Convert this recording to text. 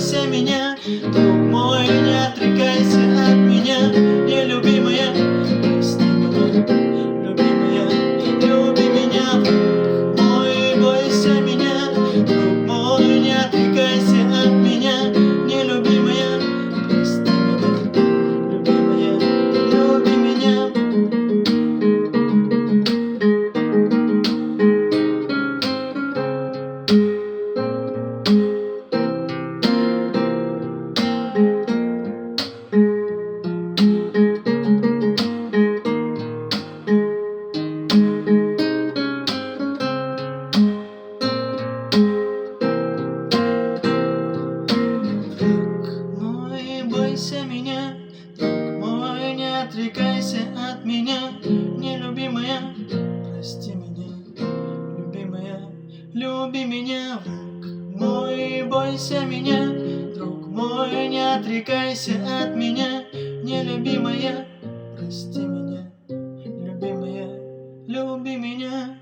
бойся меня, друг мой, не отрекайся от меня, нелюбимая. Прости меня, любимая, люби меня, друг мой, бойся меня, друг мой, не отрекайся от меня, нелюбимая. Прости меня, любимая, люби меня. Бойся меня, друг мой, не отрекайся от меня, нелюбимая. Прости меня, любимая, люби меня, друг мой, бойся меня, друг мой, не отрекайся от меня, нелюбимая. Прости меня, любимая, люби меня.